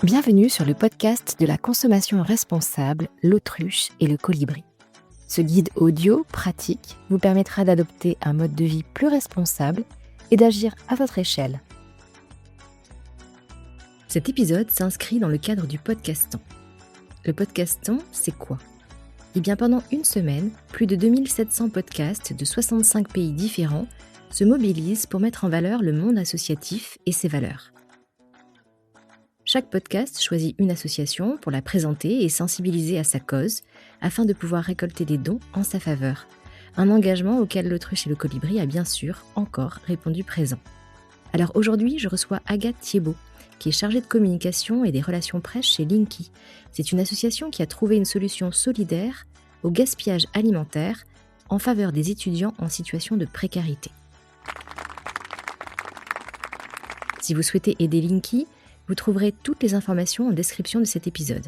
Bienvenue sur le podcast de la consommation responsable, l'autruche et le colibri. Ce guide audio pratique vous permettra d'adopter un mode de vie plus responsable et d'agir à votre échelle. Cet épisode s'inscrit dans le cadre du podcaston. Le podcaston, c'est quoi ? Eh bien, pendant une semaine, plus de 2700 podcasts de 65 pays différents se mobilisent pour mettre en valeur le monde associatif et ses valeurs. Chaque podcast choisit une association pour la présenter et sensibiliser à sa cause, afin de pouvoir récolter des dons en sa faveur. Un engagement auquel l'autruche et le colibri a bien sûr encore répondu présent. Alors aujourd'hui, je reçois Agathe Thiebaud, qui est chargée de communication et des relations presse chez Linky. C'est une association qui a trouvé une solution solidaire au gaspillage alimentaire en faveur des étudiants en situation de précarité. Si vous souhaitez aider Linky, vous trouverez toutes les informations en description de cet épisode.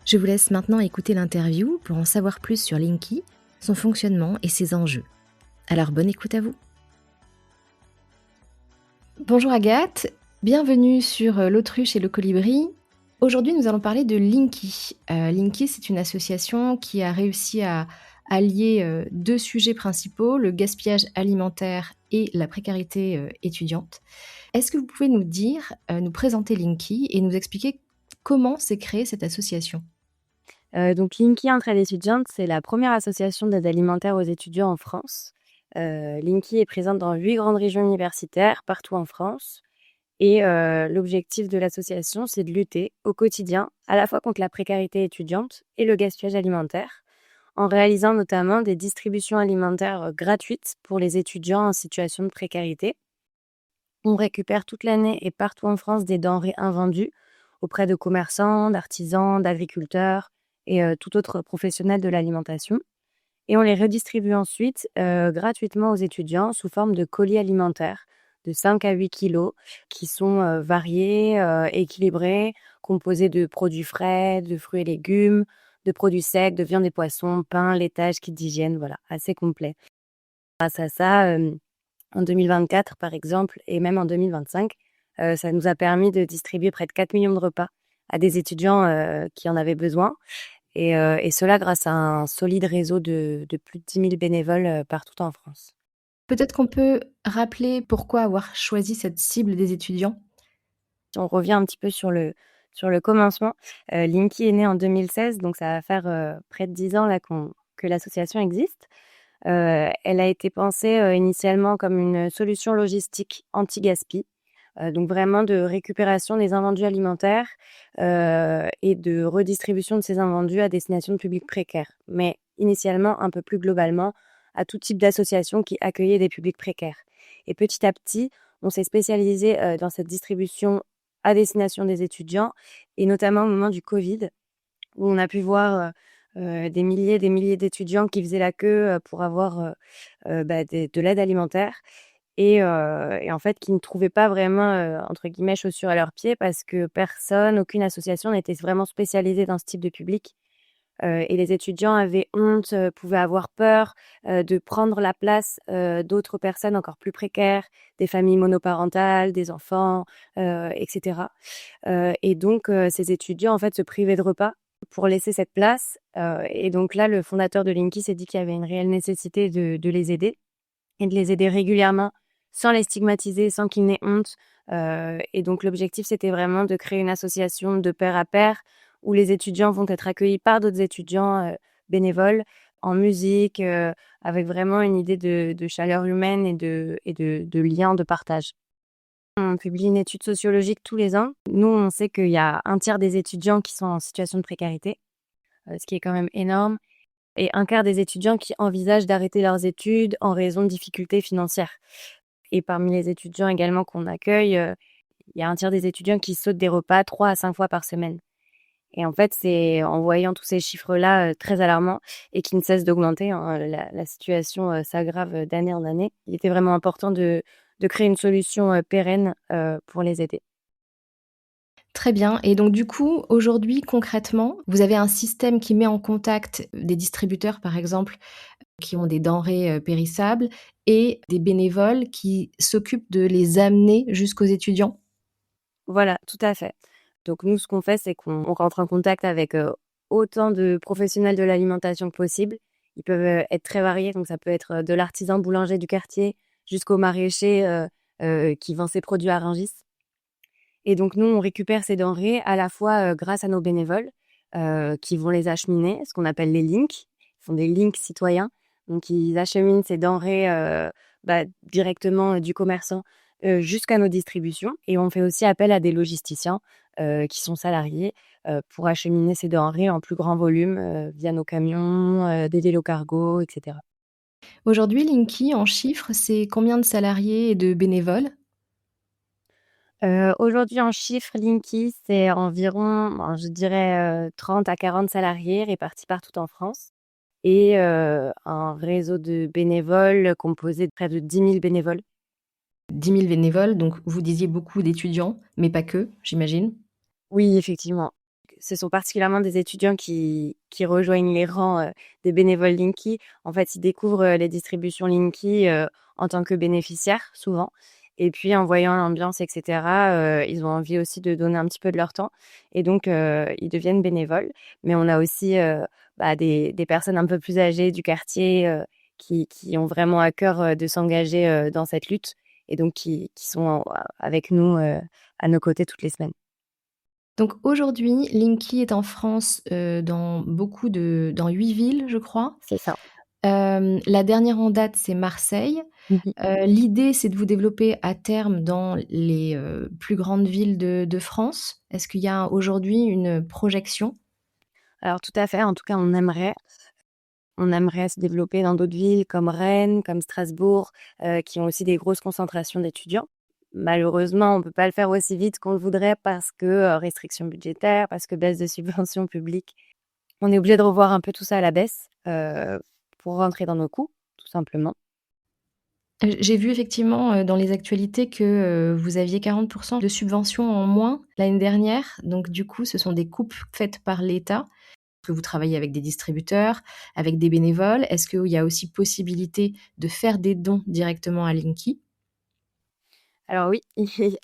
Je vous laisse maintenant écouter l'interview pour en savoir plus sur Linky, son fonctionnement et ses enjeux. Alors bonne écoute à vous. Bonjour Agathe, bienvenue sur l'autruche et le colibri. Aujourd'hui nous allons parler de Linky. Linky, c'est une association qui a réussi à allier deux sujets principaux, le gaspillage alimentaire et la précarité étudiante. Est-ce que vous pouvez nous présenter Linky et nous expliquer comment s'est créée cette association ? Donc Linky Entraide étudiante, c'est la première association d'aide alimentaire aux étudiants en France. Linky est présente dans 8 grandes régions universitaires, partout en France. Et l'objectif de l'association, c'est de lutter au quotidien, à la fois contre la précarité étudiante et le gaspillage alimentaire, en réalisant notamment des distributions alimentaires gratuites pour les étudiants en situation de précarité. On récupère toute l'année et partout en France des denrées invendues auprès de commerçants, d'artisans, d'agriculteurs et tout autre professionnel de l'alimentation. Et on les redistribue ensuite gratuitement aux étudiants sous forme de colis alimentaires de 5 à 8 kilos qui sont variés, équilibrés, composés de produits frais, de fruits et légumes, de produits secs, de viande et poissons, pain, laitage, kit d'hygiène, voilà, assez complet. Grâce à ça, en 2024 par exemple, et même en 2025, ça nous a permis de distribuer près de 4 millions de repas à des étudiants qui en avaient besoin. Et cela grâce à un solide réseau de plus de 10 000 bénévoles partout en France. Peut-être qu'on peut rappeler pourquoi avoir choisi cette cible des étudiants ? Si on revient un petit peu sur le commencement, Linky est né en 2016, donc ça va faire près de 10 ans là que l'association existe. Elle a été pensée initialement comme une solution logistique anti-gaspi, donc vraiment de récupération des invendus alimentaires et de redistribution de ces invendus à destination de publics précaires. Mais initialement, un peu plus globalement, à tout type d'association qui accueillait des publics précaires. Et petit à petit, on s'est spécialisé dans cette distribution à destination des étudiants, et notamment au moment du Covid, où on a pu voir des milliers d'étudiants qui faisaient la queue pour avoir de l'aide alimentaire et en fait qui ne trouvaient pas vraiment entre guillemets chaussures à leurs pieds parce que aucune association n'était vraiment spécialisée dans ce type de public. Et les étudiants avaient honte, pouvaient avoir peur de prendre la place d'autres personnes encore plus précaires, des familles monoparentales, des enfants, etc. Et donc ces étudiants en fait se privaient de repas pour laisser cette place. Et donc là, le fondateur de Linky s'est dit qu'il y avait une réelle nécessité de les aider et de les aider régulièrement sans les stigmatiser, sans qu'ils n'aient honte. Et donc l'objectif, c'était vraiment de créer une association de pair à pair où les étudiants vont être accueillis par d'autres étudiants bénévoles en musique, avec vraiment une idée de chaleur humaine et de lien, de partage. On publie une étude sociologique tous les ans. Nous, on sait qu'il y a un tiers des étudiants qui sont en situation de précarité, ce qui est quand même énorme, et un quart des étudiants qui envisagent d'arrêter leurs études en raison de difficultés financières. Et parmi les étudiants également qu'on accueille, il y a un tiers des étudiants qui sautent des repas 3 à 5 fois par semaine. Et en fait, c'est en voyant tous ces chiffres-là très alarmants et qui ne cessent d'augmenter, hein, la situation s'aggrave d'année en année. Il était vraiment important de créer une solution pérenne pour les aider. Très bien. Et donc du coup, aujourd'hui, concrètement, vous avez un système qui met en contact des distributeurs, par exemple, qui ont des denrées périssables et des bénévoles qui s'occupent de les amener jusqu'aux étudiants ? Voilà, tout à fait. Donc nous, ce qu'on fait, c'est qu'on rentre en contact avec autant de professionnels de l'alimentation que possible. Ils peuvent être très variés, donc ça peut être de l'artisan boulanger du quartier jusqu'au maraîcher qui vend ses produits à Rungis. Et donc nous, on récupère ces denrées à la fois grâce à nos bénévoles qui vont les acheminer, ce qu'on appelle les links. Ils font des links citoyens. Donc ils acheminent ces denrées directement du commerçant jusqu'à nos distributions. Et on fait aussi appel à des logisticiens qui sont salariés pour acheminer ces denrées en plus grand volume via nos camions, des vélos cargo, etc. Aujourd'hui, Linky, en chiffres, c'est combien de salariés et de bénévoles? Aujourd'hui, en chiffres, Linky, c'est environ, je dirais, 30 à 40 salariés répartis partout en France et un réseau de bénévoles composé de près de 10 000 bénévoles. 10 000 bénévoles, donc vous disiez beaucoup d'étudiants, mais pas que, j'imagine? Oui, effectivement. Ce sont particulièrement des étudiants qui rejoignent les rangs des bénévoles Linky. En fait, ils découvrent les distributions Linky en tant que bénéficiaires, souvent. Et puis, en voyant l'ambiance, etc., ils ont envie aussi de donner un petit peu de leur temps. Et donc, ils deviennent bénévoles. Mais on a aussi des personnes un peu plus âgées du quartier qui ont vraiment à cœur de s'engager dans cette lutte et donc qui sont avec nous à nos côtés toutes les semaines. Donc aujourd'hui, Linky est en France, dans 8 villes, je crois. C'est ça. La dernière en date, c'est Marseille. Mmh. L'idée, c'est de vous développer à terme dans les, plus grandes villes de France. Est-ce qu'il y a aujourd'hui une projection? Alors tout à fait, en tout cas, on aimerait se développer dans d'autres villes comme Rennes, comme Strasbourg, qui ont aussi des grosses concentrations d'étudiants. Malheureusement, on peut pas le faire aussi vite qu'on le voudrait parce que, restrictions budgétaires, parce que baisse de subventions publiques. On est obligé de revoir un peu tout ça à la baisse, pour rentrer dans nos coûts, tout simplement. J'ai vu effectivement, dans les actualités que, vous aviez 40 de subventions en moins l'année dernière. Donc du coup, ce sont des coupes faites par l'État. Que vous travaillez avec des distributeurs, avec des bénévoles? Est-ce qu'il y a aussi possibilité de faire des dons directement à Linky? Alors oui,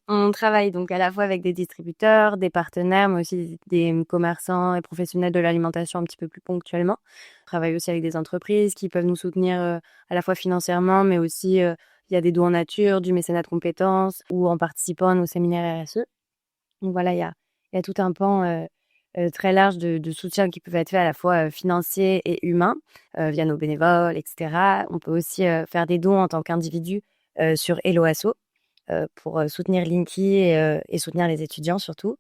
on travaille donc à la fois avec des distributeurs, des partenaires, mais aussi des commerçants et professionnels de l'alimentation un petit peu plus ponctuellement. On travaille aussi avec des entreprises qui peuvent nous soutenir à la fois financièrement, mais aussi il y a des dons en nature, du mécénat de compétences ou en participant à nos séminaires RSE. Donc voilà, il y a tout un pan très large de soutien qui peut être fait à la fois financier et humain via nos bénévoles, etc. On peut aussi faire des dons en tant qu'individu sur Hello Asso pour soutenir Linky et soutenir les étudiants surtout.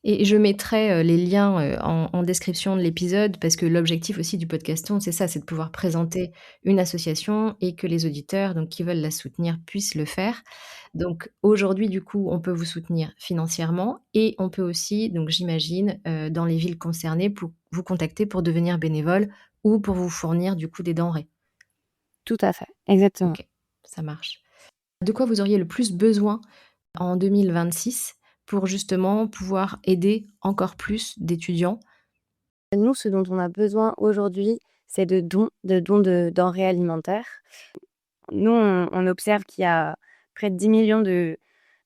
Et je mettrai, les liens, en description de l'épisode parce que l'objectif aussi du podcaston, c'est ça, c'est de pouvoir présenter une association et que les auditeurs, donc qui veulent la soutenir, puissent le faire. Donc aujourd'hui, du coup, on peut vous soutenir financièrement et on peut aussi, donc j'imagine, dans les villes concernées, pour vous contacter pour devenir bénévole ou pour vous fournir, du coup, des denrées. Tout à fait, exactement. OK, ça marche. De quoi vous auriez le plus besoin en 2026 pour justement pouvoir aider encore plus d'étudiants? Nous, ce dont on a besoin aujourd'hui, c'est de dons de denrées alimentaires. Nous, on observe qu'il y a près de 10 millions de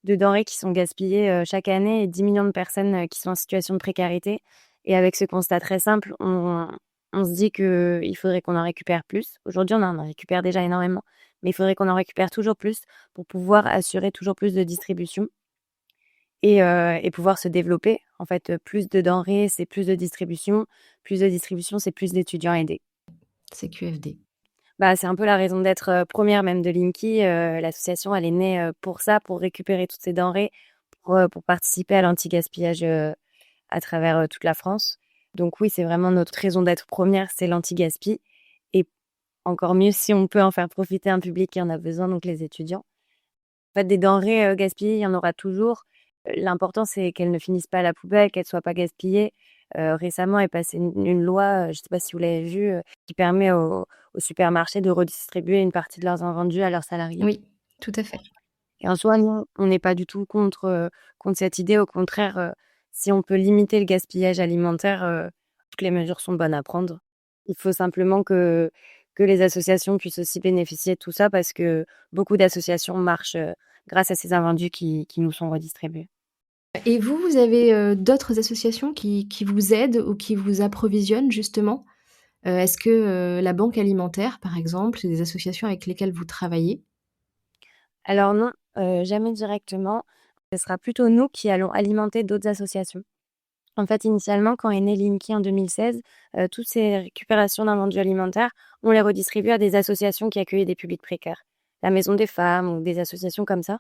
denrées qui sont gaspillées chaque année et 10 millions de personnes qui sont en situation de précarité. Et avec ce constat très simple, on se dit qu'il faudrait qu'on en récupère plus. Aujourd'hui, on en récupère déjà énormément, mais il faudrait qu'on en récupère toujours plus pour pouvoir assurer toujours plus de distribution et pouvoir se développer. En fait, plus de denrées, c'est plus de distribution. Plus de distribution, c'est plus d'étudiants aidés. C'est QFD. Bah, c'est un peu la raison d'être, première même de Linky. L'association, elle est née, pour ça, pour récupérer toutes ces denrées, pour participer à l'anti-gaspillage, à travers, toute la France. Donc oui, c'est vraiment notre raison d'être première, c'est l'anti-gaspi et encore mieux si on peut en faire profiter un public qui en a besoin, donc les étudiants. En fait, des denrées, gaspillées, il y en aura toujours. L'important, c'est qu'elles ne finissent pas à la poubelle, qu'elles soient pas gaspillées. Récemment est passée une loi, je ne sais pas si vous l'avez vue, qui permet aux supermarchés de redistribuer une partie de leurs invendus à leurs salariés. Oui, tout à fait. Et en soi, nous, on n'est pas du tout contre cette idée. Au contraire, si on peut limiter le gaspillage alimentaire, toutes les mesures sont bonnes à prendre. Il faut simplement que les associations puissent aussi bénéficier de tout ça parce que beaucoup d'associations marchent, grâce à ces invendus qui nous sont redistribués. Et vous avez, d'autres associations qui vous aident ou qui vous approvisionnent justement? Est-ce que, la banque alimentaire, par exemple, c'est des associations avec lesquelles vous travaillez? Alors non, jamais directement. Ce sera plutôt nous qui allons alimenter d'autres associations. En fait, initialement, quand est né Linky en 2016, toutes ces récupérations d'invendus alimentaires, on les redistribue à des associations qui accueillaient des publics précaires. La Maison des femmes ou des associations comme ça.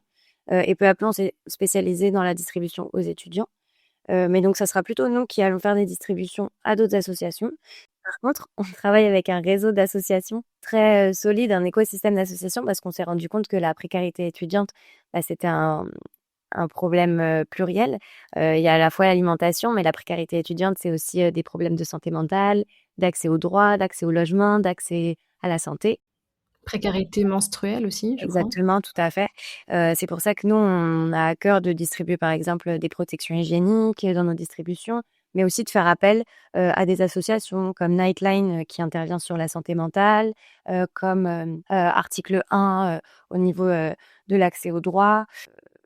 Et peu à peu, on s'est spécialisé dans la distribution aux étudiants. Mais donc ça sera plutôt nous qui allons faire des distributions à d'autres associations. Par contre, on travaille avec un réseau d'associations très, solide, un écosystème d'associations parce qu'on s'est rendu compte que la précarité étudiante, bah, c'était un problème, pluriel. Il y a à la fois l'alimentation, mais la précarité étudiante, c'est aussi, des problèmes de santé mentale, d'accès aux droits, d'accès au logement, d'accès à la santé. Précarité menstruelle aussi, je crois? Exactement, tout à fait. C'est pour ça que nous, on a à cœur de distribuer, par exemple, des protections hygiéniques, dans nos distributions, mais aussi de faire appel, à des associations comme Nightline, qui intervient sur la santé mentale, comme, Article 1, au niveau, de l'accès aux droits.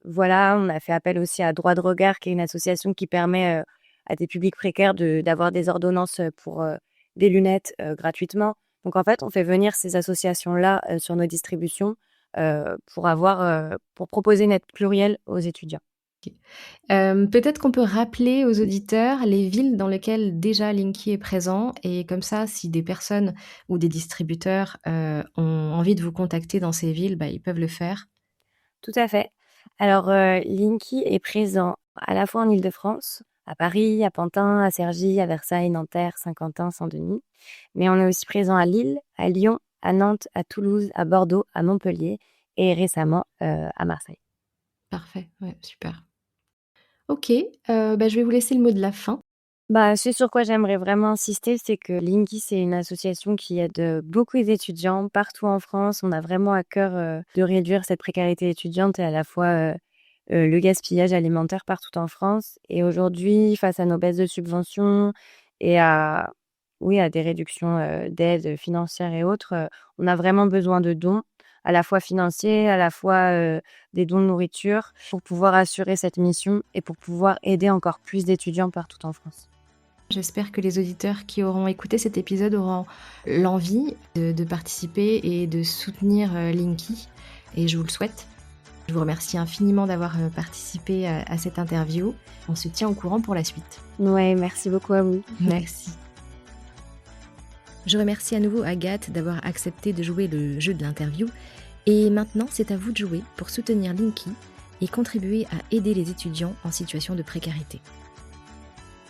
Voilà, on a fait appel aussi à Droit de regard, qui est une association qui permet, à des publics précaires d'avoir des ordonnances, pour, des lunettes, gratuitement. Donc en fait, on fait venir ces associations-là, sur nos distributions, pour proposer une aide plurielle aux étudiants. Peut-être qu'on peut rappeler aux auditeurs les villes dans lesquelles déjà Linky est présent et comme ça, si des personnes ou des distributeurs, ont envie de vous contacter dans ces villes, bah, ils peuvent le faire. Tout à fait. Alors, Linky est présent à la fois en Île-de-France, à Paris, à Pantin, à Cergy, à Versailles, Nanterre, Saint-Quentin, Saint-Denis. Mais on est aussi présent à Lille, à Lyon, à Nantes, à Toulouse, à Bordeaux, à Montpellier et récemment, à Marseille. Parfait, ouais, super. OK, bah, je vais vous laisser le mot de la fin. Bah, ce sur quoi j'aimerais vraiment insister, c'est que Linky, c'est une association qui aide, beaucoup les étudiants partout en France. On a vraiment à cœur, de réduire cette précarité étudiante et à la fois, le gaspillage alimentaire partout en France. Et aujourd'hui, face à nos baisses de subventions et à des réductions, d'aides financières et autres, on a vraiment besoin de dons, à la fois financiers, à la fois, des dons de nourriture, pour pouvoir assurer cette mission et pour pouvoir aider encore plus d'étudiants partout en France. J'espère que les auditeurs qui auront écouté cet épisode auront l'envie de participer et de soutenir, Linky et je vous le souhaite. Je vous remercie infiniment d'avoir, participé à cette interview. On se tient au courant pour la suite. Ouais, merci beaucoup à vous. Merci. Je remercie à nouveau Agathe d'avoir accepté de jouer le jeu de l'interview. Et maintenant, c'est à vous de jouer pour soutenir Linky et contribuer à aider les étudiants en situation de précarité.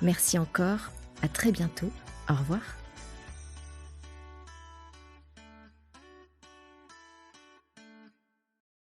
Merci encore, à très bientôt, au revoir.